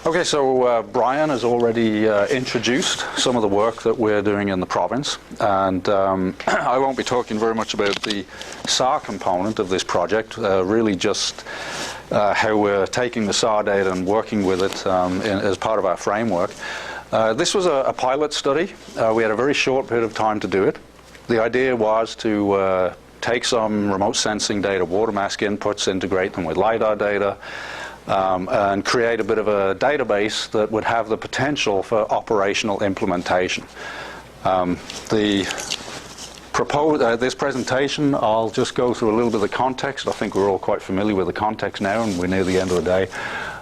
Okay, so Brian has already introduced some of the work that we're doing in the province, and I won't be talking very much about the SAR component of this project, really just how we're taking the SAR data and working with it as part of our framework. This was a pilot study. We had a very short period of time to do it. The idea was to take some remote sensing data, water mass inputs, integrate them with LiDAR data, and create a bit of a database that would have the potential for operational implementation. This presentation, I'll just go through a little bit of the context. I think we're all quite familiar with the context now, and we're near the end of the day.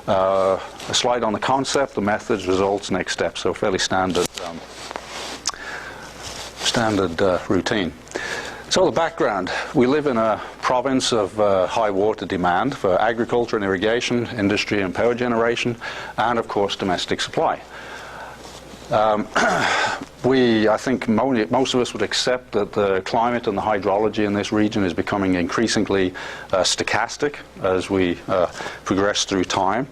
A slide on the concept, the methods, results, next steps, so fairly standard routine. So the background, we live in a province of high water demand for agriculture and irrigation, industry and power generation, and of course domestic supply. I think most of us would accept that the climate and the hydrology in this region is becoming increasingly stochastic as we progress through time.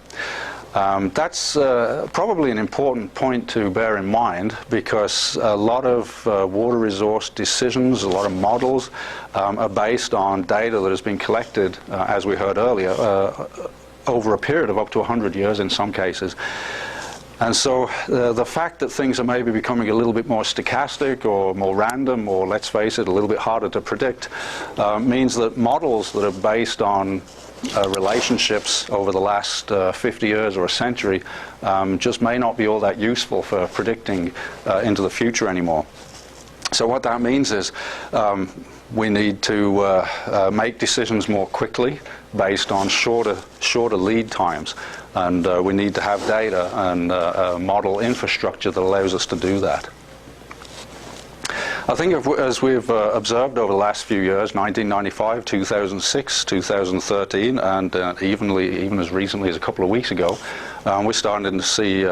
That's probably an important point to bear in mind, because a lot of water resource decisions, a lot of models are based on data that has been collected, as we heard earlier, over a period of up to 100 years in some cases. And so the fact that things are maybe becoming a little bit more stochastic or more random, or let's face it, a little bit harder to predict, means that models that are based on relationships over the last 50 years or a century just may not be all that useful for predicting into the future anymore. So what that means is we need to make decisions more quickly based on shorter lead times, and we need to have data and model infrastructure that allows us to do that. I think as we've observed over the last few years, 1995, 2006, 2013, and even as recently as a couple of weeks ago, we're starting to see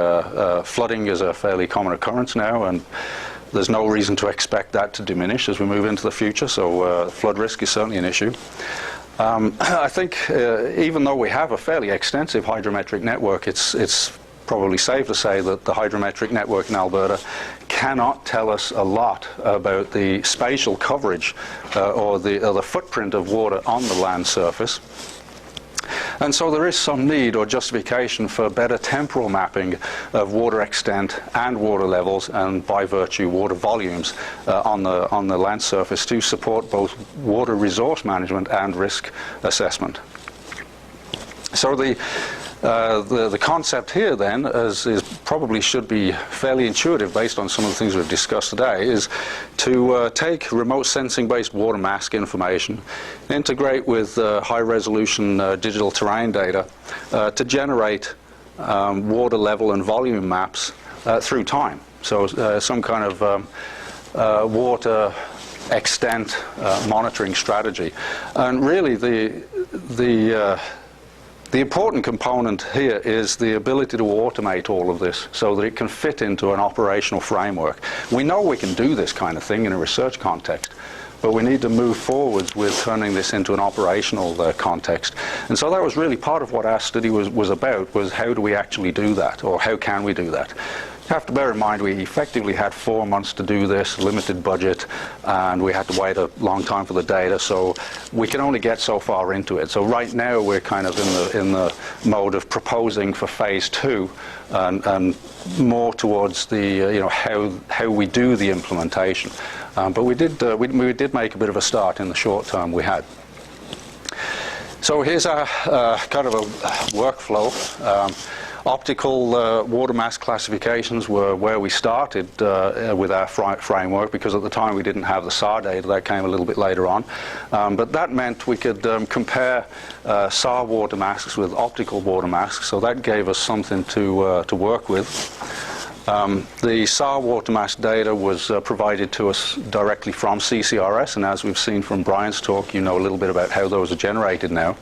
flooding as a fairly common occurrence now, and there's no reason to expect that to diminish as we move into the future, so flood risk is certainly an issue. I think even though we have a fairly extensive hydrometric network, it's probably safe to say that the hydrometric network in Alberta cannot tell us a lot about the spatial coverage or the footprint of water on the land surface. And so there is some need or justification for better temporal mapping of water extent and water levels, and by virtue water volumes on the land surface, to support both water resource management and risk assessment. So the concept here then is probably should be fairly intuitive based on some of the things we've discussed today, is to take remote sensing based water mass information, integrate with high resolution digital terrain data to generate water level and volume maps through time. So some kind of water extent monitoring strategy. And really the important component here is the ability to automate all of this so that it can fit into an operational framework. We know we can do this kind of thing in a research context, but we need to move forwards with turning this into an operational context. And so that was really part of what our study was about, was how do we actually do that, or how can we do that? You have to bear in mind we effectively had 4 months to do this, limited budget, and we had to wait a long time for the data, so we can only get so far into it. So right now we're kind of in the mode of proposing for phase 2 and more towards the how we do the implementation. But we did make a bit of a start in the short term we had. So here's our kind of a workflow. Optical water mass classifications were where we started with our framework, because at the time we didn't have the SAR data. That came a little bit later on. But that meant we could compare SAR water masks with optical water masks, so that gave us something to work with. The SAR water mass data was provided to us directly from CCRS, and as we've seen from Brian's talk, you know a little bit about how those are generated now.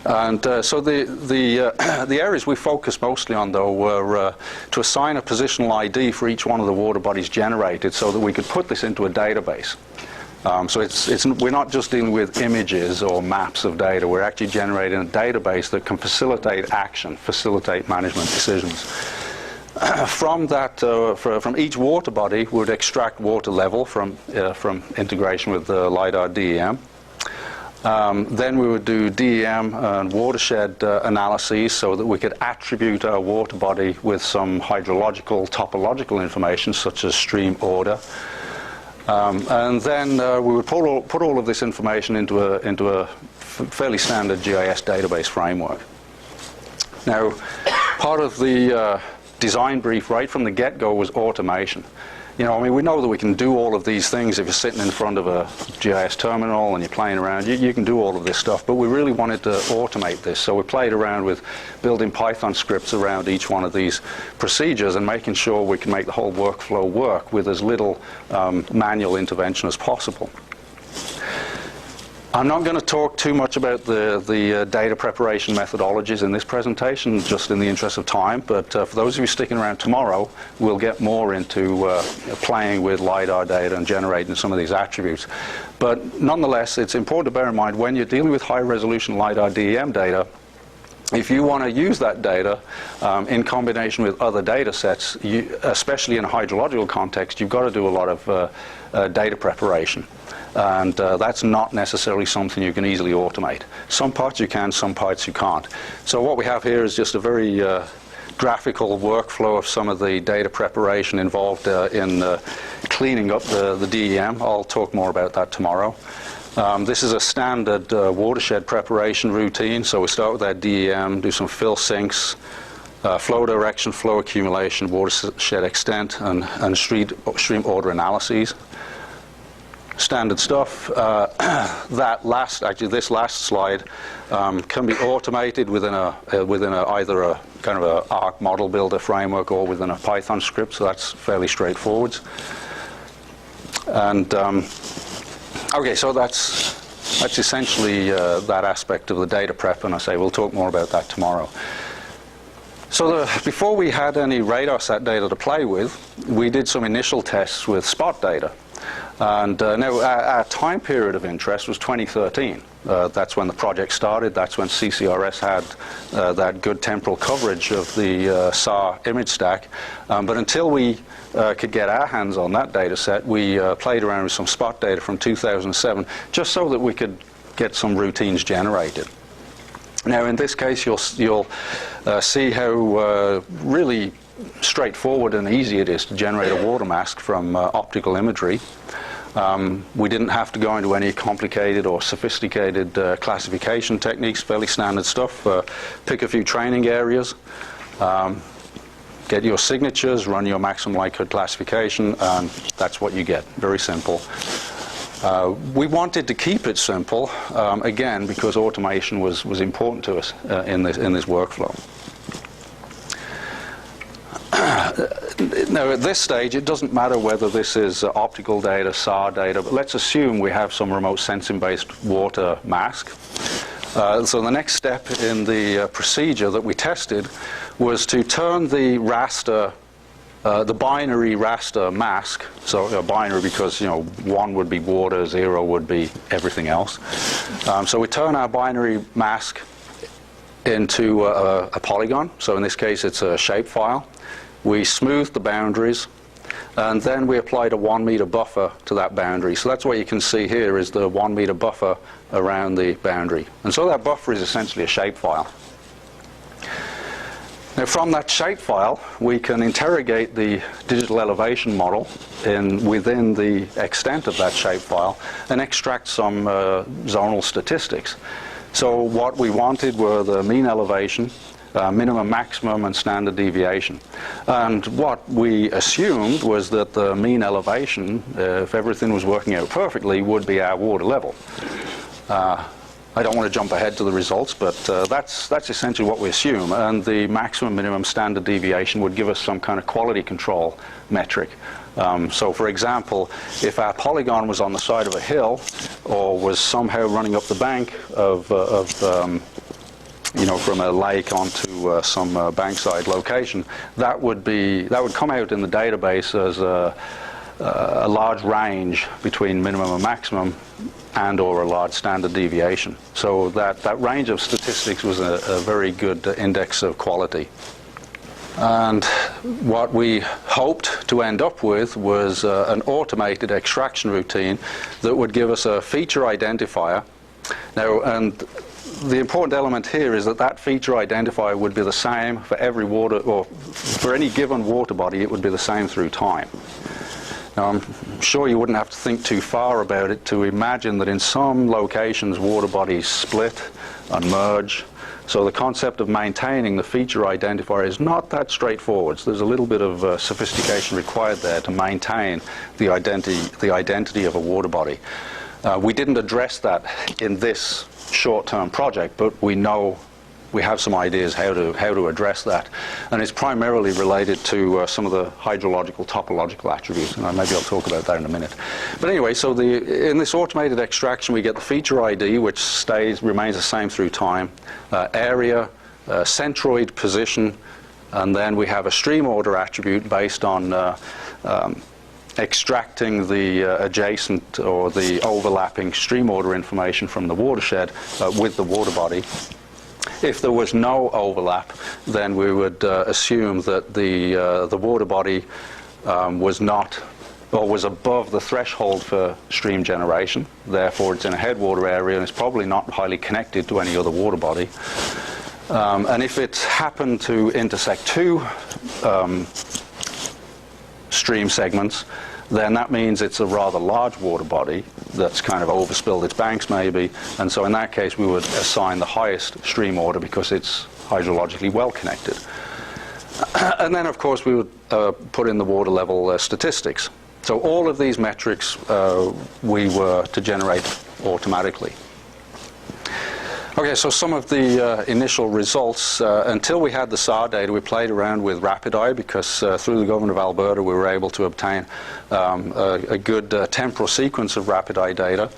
And so the areas we focused mostly on, though, were to assign a positional ID for each one of the water bodies generated, so that we could put this into a database. So we're not just dealing with images or maps of data. We're actually generating a database that can facilitate action, facilitate management decisions. From that, from each water body, we would extract water level from integration with the LiDAR DEM. Then we would do DEM and watershed analyses so that we could attribute our water body with some hydrological, topological information, such as stream order. And then we would put all of this information into a fairly standard GIS database framework. Now, part of the design brief right from the get-go was automation. You know, I mean, we know that we can do all of these things if you're sitting in front of a GIS terminal and you're playing around. You can do all of this stuff, but we really wanted to automate this. So we played around with building Python scripts around each one of these procedures and making sure we can make the whole workflow work with as little manual intervention as possible. I'm not going to talk too much about the data preparation methodologies in this presentation, just in the interest of time, but for those of you sticking around tomorrow, we'll get more into playing with LiDAR data and generating some of these attributes. But nonetheless, it's important to bear in mind when you're dealing with high-resolution LiDAR DEM data, if you want to use that data in combination with other data sets, especially in a hydrological context, you've got to do a lot of data preparation. And that's not necessarily something you can easily automate. Some parts you can, some parts you can't. So what we have here is just a very graphical workflow of some of the data preparation involved in cleaning up the DEM. I'll talk more about that tomorrow. This is a standard watershed preparation routine. So we start with our DEM, do some fill sinks, flow direction, flow accumulation, watershed extent, and stream order analyses. Standard stuff. This last slide can be automated within either a kind of a ARC model builder framework or within a Python script. So that's fairly straightforward. And okay, so that's essentially that aspect of the data prep, and I say we'll talk more about that tomorrow. So before we had any radar sat data to play with, we did some initial tests with spot data. And now our time period of interest was 2013. That's when the project started. That's when CCRS had that good temporal coverage of the SAR image stack. But until we could get our hands on that data set, we played around with some spot data from 2007, just so that we could get some routines generated. Now, in this case, you'll see how really straightforward and easy it is to generate a water mask from optical imagery. We didn't have to go into any complicated or sophisticated classification techniques, fairly standard stuff. Pick a few training areas, get your signatures, run your maximum likelihood classification, and that's what you get. Very simple. We wanted to keep it simple, again, because automation was important to us in this workflow. Now, at this stage, it doesn't matter whether this is optical data, SAR data, but let's assume we have some remote sensing-based water mask. So the next step in the procedure that we tested was to turn the raster, the binary raster mask, so binary because, you know, 1 would be water, 0 would be everything else. So we turn our binary mask into a polygon. So in this case, it's a shapefile. We smoothed the boundaries, and then we applied a 1 meter buffer to that boundary. So that's what you can see here is the 1 meter buffer around the boundary. And so that buffer is essentially a shapefile. Now, from that shapefile, we can interrogate the digital elevation model within the extent of that shapefile and extract some zonal statistics. So what we wanted were the mean elevation, minimum, maximum, and standard deviation. And what we assumed was that the mean elevation, if everything was working out perfectly, would be our water level. I don't want to jump ahead to the results, but that's essentially what we assume. And the maximum, minimum, standard deviation would give us some kind of quality control metric. So, for example, if our polygon was on the side of a hill or was somehow running up the bank of from a lake onto some bankside location, that would come out in the database as a large range between minimum and maximum, and or a large standard deviation. So that range of statistics was a very good index of quality. And what we hoped to end up with was an automated extraction routine that would give us a feature identifier. Now, and the important element here is that that feature identifier would be the same for every water, or for any given water body, it would be the same through time. Now, I'm sure you wouldn't have to think too far about it to imagine that in some locations water bodies split and merge. So the concept of maintaining the feature identifier is not that straightforward. So there's a little bit of sophistication required there to maintain the identity of a water body. We didn't address that in this short-term project, but we know we have some ideas how to address that, and it's primarily related to some of the hydrological, topological attributes, and maybe I'll talk about that in a minute. But anyway, so in this automated extraction, we get the feature ID, which remains the same through time, area, centroid position, and then we have a stream order attribute based on extracting the adjacent or the overlapping stream order information from the watershed with the water body. If there was no overlap, then we would assume that the water body was not, or was above the threshold for stream generation. Therefore, it's in a headwater area and it's probably not highly connected to any other water body. And if it happened to intersect two stream segments, then that means it's a rather large water body that's kind of overspilled its banks maybe, and so in that case we would assign the highest stream order because it's hydrologically well connected. And then of course we would put in the water level statistics. So all of these metrics we were to generate automatically. Okay, so some of the initial results, until we had the SAR data, we played around with RapidEye because through the government of Alberta we were able to obtain a good temporal sequence of RapidEye data.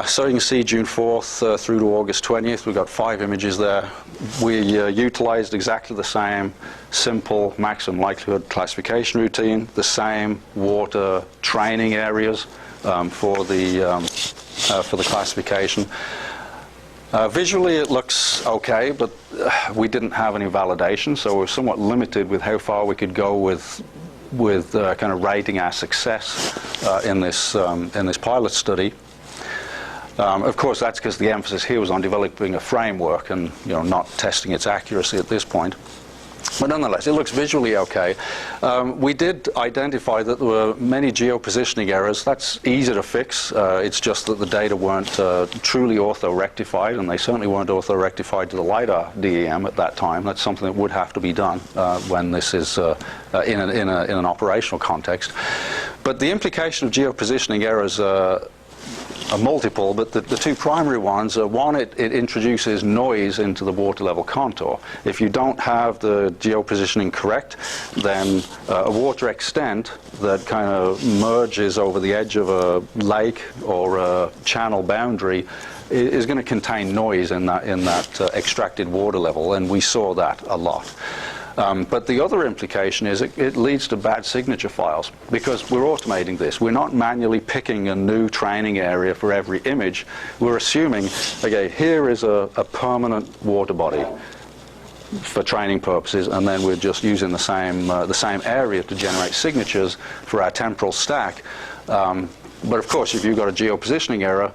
So you can see June 4th through to August 20th, we got 5 images there. We utilized exactly the same simple maximum likelihood classification routine, the same water training areas for the classification. Visually it looks okay, but we didn't have any validation, so we're somewhat limited with how far we could go with kind of rating our success in this pilot study. Of course, that's because the emphasis here was on developing a framework and not testing its accuracy at this point. But nonetheless, it looks visually okay. We did identify that there were many geopositioning errors. That's easy to fix. It's just that the data weren't truly ortho-rectified, and they certainly weren't ortho-rectified to the LiDAR DEM at that time. That's something that would have to be done when this is in an operational context. But the implication of geopositioning errors are multiple, but the two primary ones are, one, it introduces noise into the water level contour. If you don't have the geopositioning correct, then a water extent that kind of merges over the edge of a lake or a channel boundary is going to contain noise in that extracted water level, and we saw that a lot. But the other implication is it leads to bad signature files because we're automating this. We're not manually picking a new training area for every image. We're assuming, okay, here is a permanent water body for training purposes, and then we're just using the same area to generate signatures for our temporal stack. But of course, if you've got a geopositioning error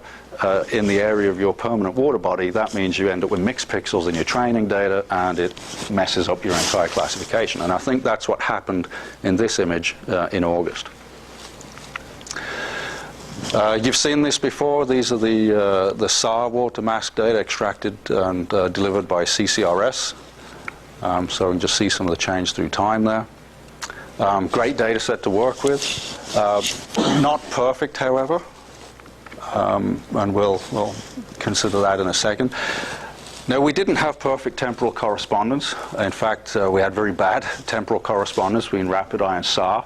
in the area of your permanent water body, that means you end up with mixed pixels in your training data, and it messes up your entire classification. And I think that's what happened in this image in August. You've seen this before. These are the SAR water mask data extracted and delivered by CCRS. So you can just see some of the change through time there. Great data set to work with. Not perfect, however. And we'll consider that in a second. Now, we didn't have perfect temporal correspondence. In fact, we had very bad temporal correspondence between RapidEye and SAR.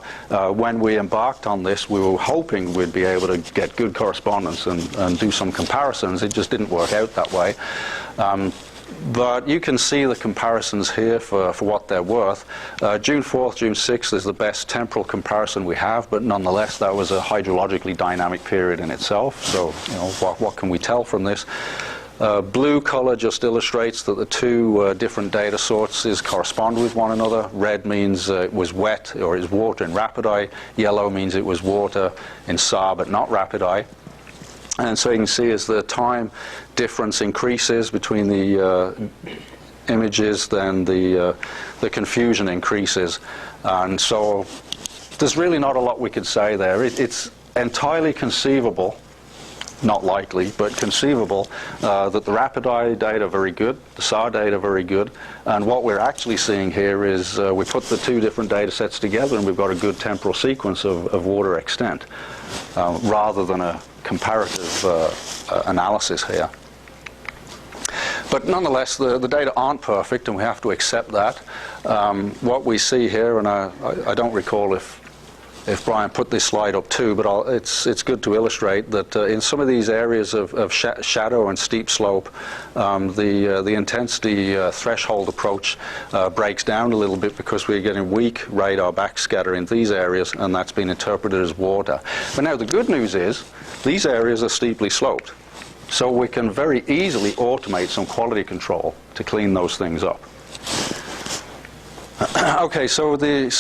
When we embarked on this, we were hoping we'd be able to get good correspondence and do some comparisons. It just didn't work out that way. But you can see the comparisons here for what they're worth. June 4th, June 6th is the best temporal comparison we have, but nonetheless that was a hydrologically dynamic period in itself. So, you know, what can we tell from this? Blue color just illustrates that the two different data sources correspond with one another. Red means it was wet or is water in rapid eye. Yellow means it was water in SAR but not rapid eye. And so you can see as the time difference increases between the images, then the confusion increases. And so there's really not a lot we could say there. It's entirely conceivable, not likely, but conceivable, that the rapid eye data are very good, the SAR data are very good, and what we're actually seeing here is we put the two different data sets together and we've got a good temporal sequence of water extent, rather than a comparative analysis here. But nonetheless, the data aren't perfect, and we have to accept that. What we see here, and I don't recall if Brian put this slide up too, but it's good to illustrate that in some of these areas of shadow and steep slope, the intensity threshold approach breaks down a little bit because we're getting weak radar backscatter in these areas, and that's been interpreted as water. But now the good news is these areas are steeply sloped, so we can very easily automate some quality control to clean those things up. Okay, so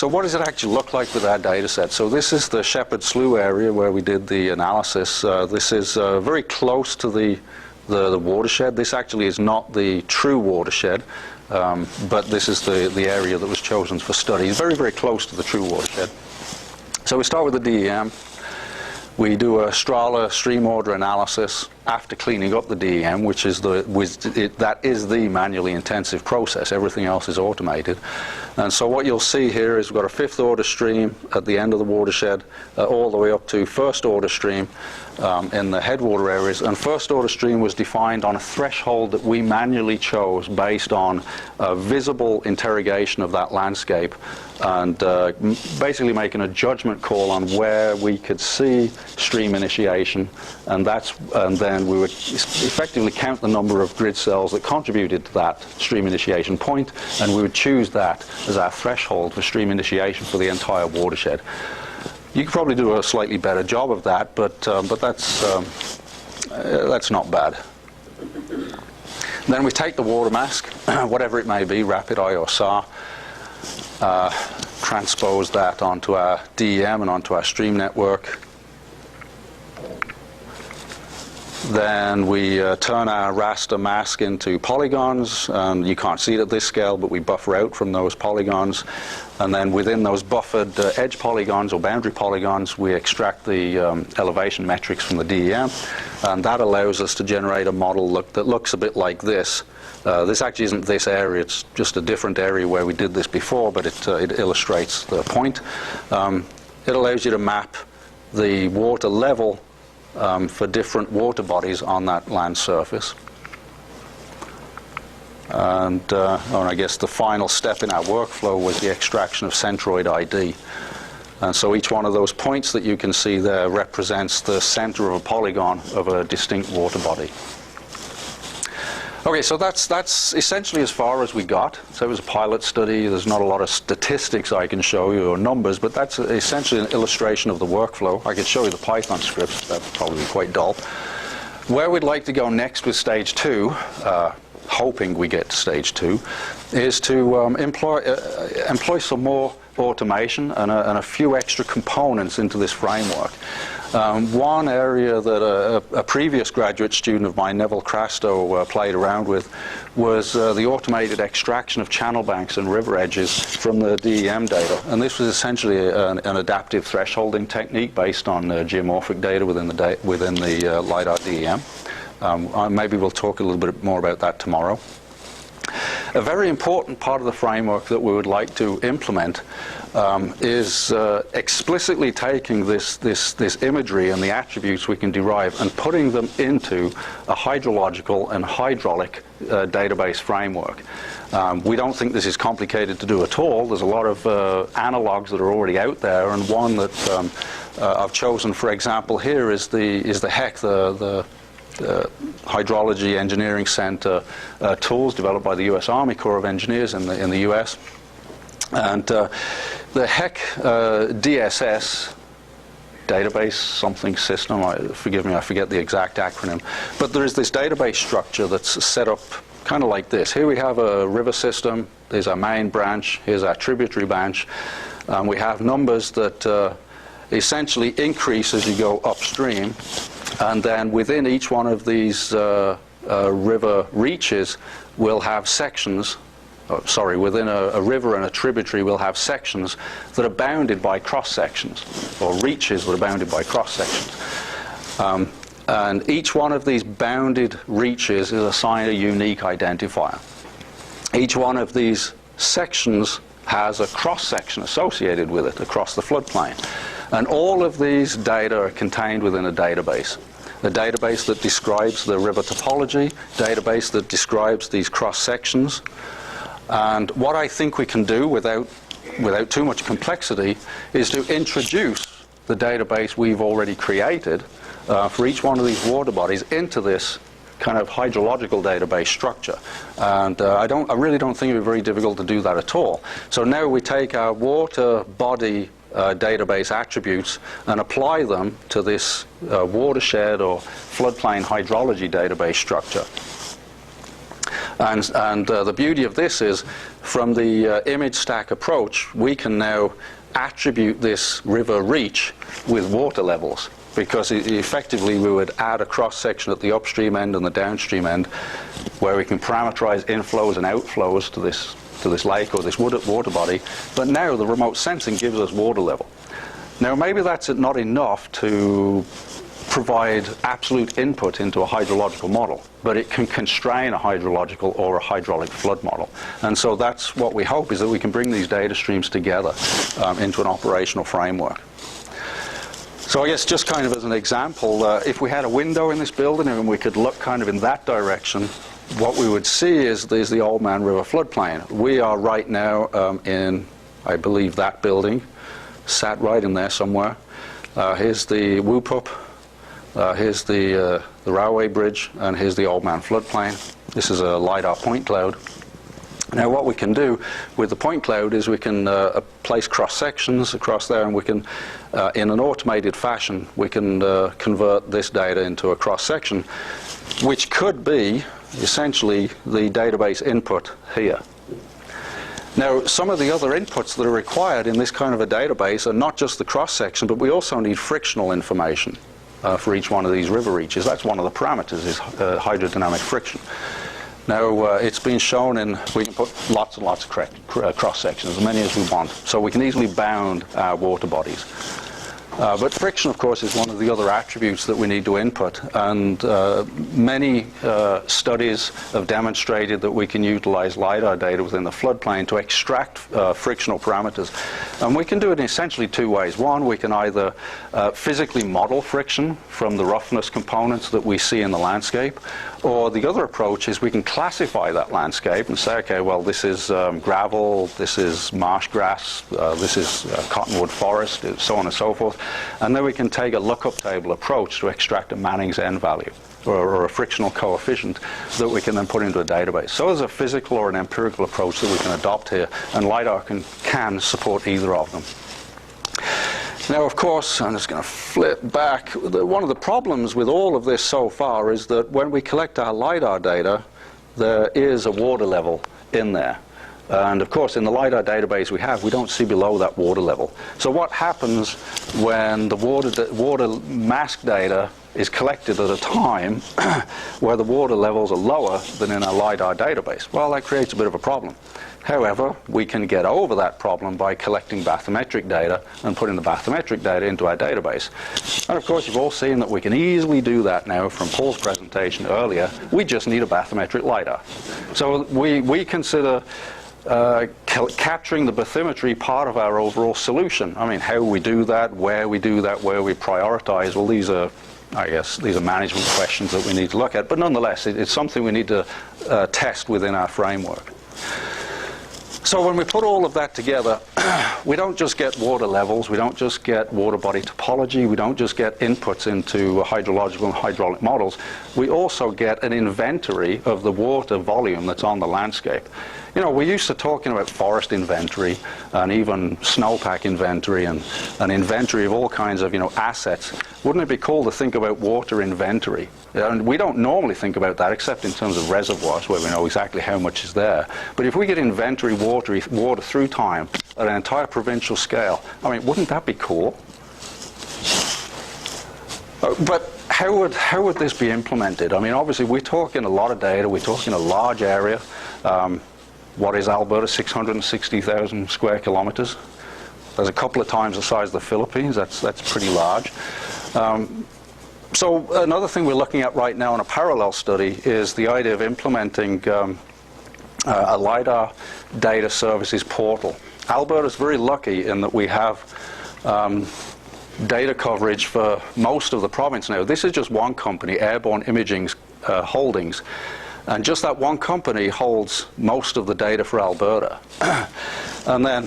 what does it actually look like with our data set? So this is the Shepherd Slough area where we did the analysis. This is very close to the watershed. This actually is not the true watershed, but this is the area that was chosen for study. It's very, very close to the true watershed. So we start with the DEM. We do a Strahler stream order analysis after cleaning up the DEM, which is that is the manually intensive process. Everything else is automated. And so what you'll see here is we've got a fifth order stream at the end of the watershed, all the way up to first order stream in the headwater areas. And first order stream was defined on a threshold that we manually chose based on visible interrogation of that landscape, and basically making a judgment call on where we could see stream initiation, and then we would effectively count the number of grid cells that contributed to that stream initiation point, and we would choose that as our threshold for stream initiation for the entire watershed. You could probably do a slightly better job of that, but that's not bad. Then we take the water mask, whatever it may be, rapid eye or SAR, transpose that onto our DEM and onto our stream network. Then we turn our raster mask into polygons, and you can't see it at this scale, but we buffer out from those polygons. And then within those buffered edge polygons or boundary polygons, we extract the elevation metrics from the DEM, and that allows us to generate a model that looks a bit like this. This actually isn't this area, it's just a different area where we did this before, but it illustrates the point. It allows you to map the water level for different water bodies on that land surface. And I guess the final step in our workflow was the extraction of Centroid ID. And so each one of those points that you can see there represents the center of a polygon of a distinct water body. Okay, so that's essentially as far as we got. So it was a pilot study. There's not a lot of statistics I can show you or numbers, but that's essentially an illustration of the workflow. I could show you the Python scripts. That would probably be quite dull. Where we'd like to go next with stage 2, hoping we get to stage 2, is to employ some more automation and a few extra components into this framework. One area that a previous graduate student of mine, Neville Crasto, played around with was the automated extraction of channel banks and river edges from the DEM data. And this was essentially an adaptive thresholding technique based on geomorphic data within the LiDAR DEM. Maybe we'll talk a little bit more about that tomorrow. A very important part of the framework that we would like to implement is explicitly taking this imagery and the attributes we can derive and putting them into a hydrological and hydraulic database framework. We don't think this is complicated to do at all. There's a lot of analogs that are already out there, and one that I've chosen, for example, here is the HEC, the Hydrology Engineering Center tools developed by the U.S. Army Corps of Engineers in the U.S. And the HEC DSS database something system, forgive me, I forget the exact acronym, but there is this database structure that's set up kind of like this. Here we have a river system, there's our main branch, here's our tributary branch. We have numbers that essentially increase as you go upstream, and then within each one of these river reaches we'll have sections, within a river and a tributary we'll have sections that are bounded by cross-sections, or reaches that are bounded by cross-sections. And each one of these bounded reaches is assigned a unique identifier. Each one of these sections has a cross-section associated with it across the floodplain. And all of these data are contained within a database. A database that describes the river topology, database that describes these cross-sections. And what I think we can do without too much complexity is to introduce the database we've already created for each one of these water bodies into this kind of hydrological database structure. And I really don't think it would be very difficult to do that at all. So now we take our water body database attributes and apply them to this watershed or floodplain hydrology database structure. And the beauty of this is, from the image stack approach, we can now attribute this river reach with water levels, because effectively we would add a cross-section at the upstream end and the downstream end where we can parameterize inflows and outflows to this lake or this water body. But now the remote sensing gives us water level. Now maybe that's not enough to provide absolute input into a hydrological model, but it can constrain a hydrological or a hydraulic flood model. And so that's what we hope, is that we can bring these data streams together into an operational framework. So I guess just kind of as an example, if we had a window in this building and we could look kind of in that direction, what we would see is there's the Old Man River floodplain. We are right now in, I believe, that building, sat right in there somewhere. Here's the Whoop-Up. Here's the railway bridge, and here's the Old Man floodplain. This is a LiDAR point cloud. Now what we can do with the point cloud is we can place cross-sections across there, and we can, in an automated fashion, we can convert this data into a cross-section, which could be essentially the database input here. Now, some of the other inputs that are required in this kind of a database are not just the cross-section, but we also need frictional information for each one of these river reaches. That's one of the parameters, is hydrodynamic friction. Now, it's been shown we can put lots and lots of cross-sections, as many as we want, so we can easily bound our water bodies. But friction, of course, is one of the other attributes that we need to input, and many studies have demonstrated that we can utilize LiDAR data within the floodplain to extract frictional parameters. And we can do it in essentially two ways. One, we can either physically model friction from the roughness components that we see in the landscape, or the other approach is we can classify that landscape and say, okay, well, this is gravel, this is marsh grass, this is cottonwood forest, so on and so forth. And then we can take a lookup table approach to extract a Manning's N value, or a frictional coefficient that we can then put into a database. So there's a physical or an empirical approach that we can adopt here, and LiDAR can support either of them. Now, of course, I'm just going to flip back. One of the problems with all of this so far is that when we collect our LiDAR data, there is a water level in there. And of course, in the LiDAR database we don't see below that water level. So what happens when the water mask data is collected at a time where the water levels are lower than in our LiDAR database? Well, that creates a bit of a problem. However, we can get over that problem by collecting bathymetric data and putting the bathymetric data into our database. And of course, you've all seen that we can easily do that now from Paul's presentation earlier. We just need a bathymetric LiDAR. So we consider capturing the bathymetry part of our overall solution. I mean, how we do that, where we do that, where we prioritize, well, these are management questions that we need to look at. But nonetheless, it's something we need to test within our framework. So when we put all of that together, we don't just get water levels, we don't just get water body topology, we don't just get inputs into hydrological and hydraulic models, we also get an inventory of the water volume that's on the landscape. You know, we're used to talking about forest inventory and even snowpack inventory and an inventory of all kinds of, you know, assets. Wouldn't it be cool to think about water inventory? And we don't normally think about that except in terms of reservoirs where we know exactly how much is there. But if we get inventory water through time at an entire provincial scale, I mean, wouldn't that be cool? But how would this be implemented? I mean, obviously we're talking a lot of data, we're talking a large area. What is Alberta? 660,000 square kilometers. There's a couple of times the size of the Philippines. That's pretty large. So another thing we're looking at right now in a parallel study is the idea of implementing a LiDAR data services portal. Alberta's very lucky in that we have data coverage for most of the province now. This is just one company, Airborne Imaging Holdings. And just that one company holds most of the data for Alberta. And then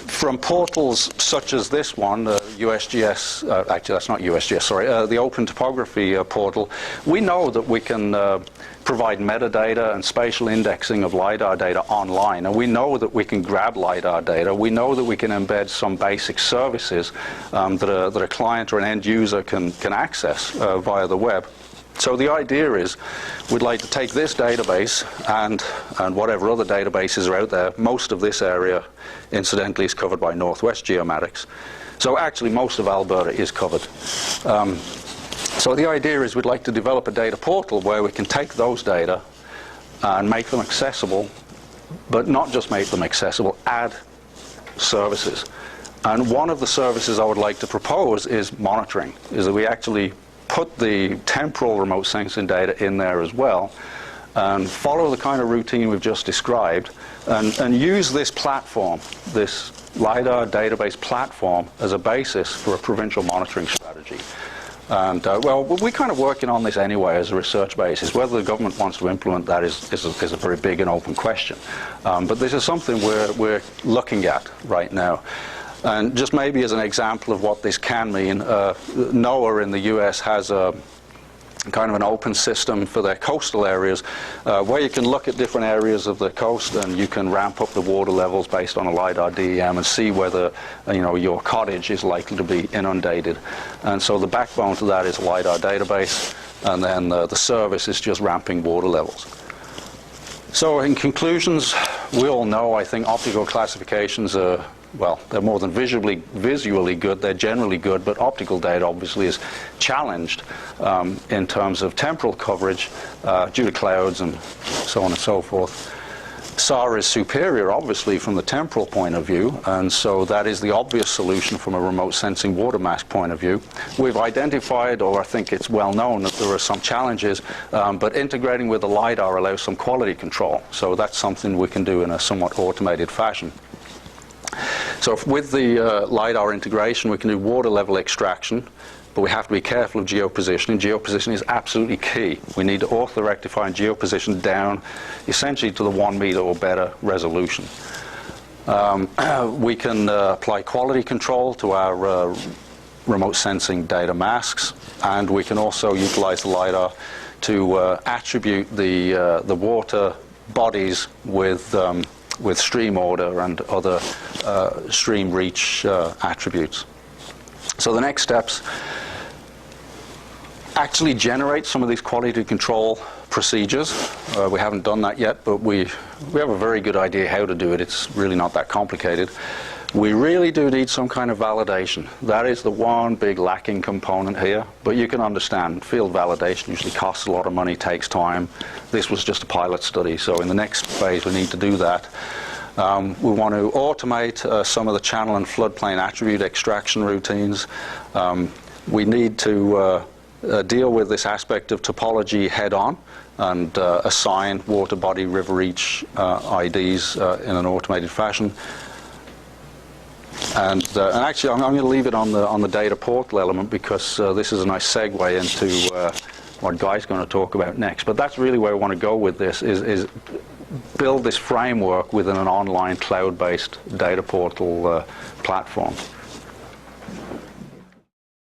from portals such as this one, USGS, actually that's not USGS, sorry, the Open Topography portal, we know that we can provide metadata and spatial indexing of LiDAR data online. And we know that we can grab LiDAR data. We know that we can embed some basic services that a client or an end user can access via the web. So the idea is we'd like to take this database and whatever other databases are out there. Most of this area, incidentally, is covered by Northwest Geomatics. So actually most of Alberta is covered. So the idea is we'd like to develop a data portal where we can take those data and make them accessible, but not just make them accessible, add services. And one of the services I would like to propose is monitoring, is that we actually put the temporal remote sensing data in there as well and follow the kind of routine we've just described and use this platform, this LiDAR database platform, as a basis for a provincial monitoring strategy. And well, we're kind of working on this anyway as a research basis. Whether the government wants to implement that is a very big and open question. But this is something we're looking at right now. And just maybe as an example of what this can mean, NOAA in the US has a kind of an open system for their coastal areas where you can look at different areas of the coast and you can ramp up the water levels based on a LiDAR DEM and see whether your cottage is likely to be inundated. And so the backbone to that is a LiDAR database, and then the service is just ramping water levels. So in conclusions, we all know, I think, optical classifications are, well, they're more than visually good, they're generally good, but optical data obviously is challenged in terms of temporal coverage due to clouds and so on and so forth. SAR is superior, obviously, from the temporal point of view, and so that is the obvious solution from a remote sensing water mass point of view. We've identified, or I think it's well known, that there are some challenges, but integrating with the LiDAR allows some quality control, so that's something we can do in a somewhat automated fashion. So with the LiDAR integration, we can do water level extraction, but we have to be careful of geopositioning. Geopositioning is absolutely key. We need to orthorectify and geoposition down essentially to the 1 meter or better resolution. We can apply quality control to our remote sensing data masks, and we can also utilize the LiDAR to attribute the water bodies with stream order and other stream reach attributes. So the next steps, actually generate some of these quality control procedures. We haven't done that yet, but we have a very good idea how to do it. It's really not that complicated. We really do need some kind of validation. That is the one big lacking component here, but you can understand field validation usually costs a lot of money, takes time. This was just a pilot study, so in the next phase we need to do that. We want to automate some of the channel and floodplain attribute extraction routines. We need to deal with this aspect of topology head-on and assign water body river reach IDs in an automated fashion. And actually, I'm going to leave it on the data portal element because this is a nice segue into what Guy's going to talk about next. But that's really where we want to go with this, is build this framework within an online cloud-based data portal platform.